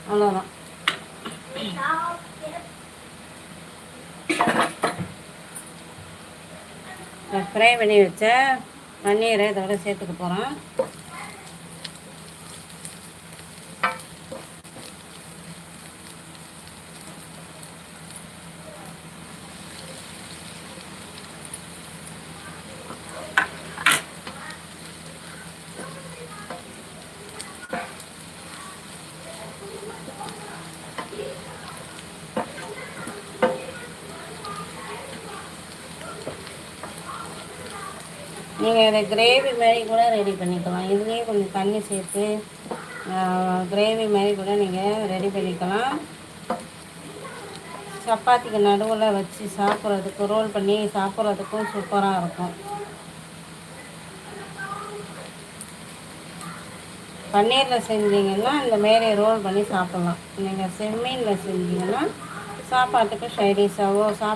அவ்வளோதான். ஃப்ரை பண்ணி வச்ச பன்னீரை இதோட சேர்த்துக்க போகிறோம். நீங்கள் இதை கிரேவி மாதிரி கூட ரெடி பண்ணிக்கலாம். இதுலேயே கொஞ்சம் தண்ணி சேர்த்து கிரேவி மாதிரி கூட நீங்கள் ரெடி பண்ணிக்கலாம். சப்பாத்திக்கு நடுவில் வச்சு சாப்பிட்றதுக்கு, ரோல் பண்ணி சாப்பிட்றதுக்கும் சூப்பராக இருக்கும். பன்னீரில் செஞ்சீங்கன்னா இந்த மாரி ரோல் பண்ணி சாப்பிட்லாம். நீங்கள் செம்மீனில் செஞ்சீங்கன்னா சாப்பாட்டுக்கு சைடிஷாவோ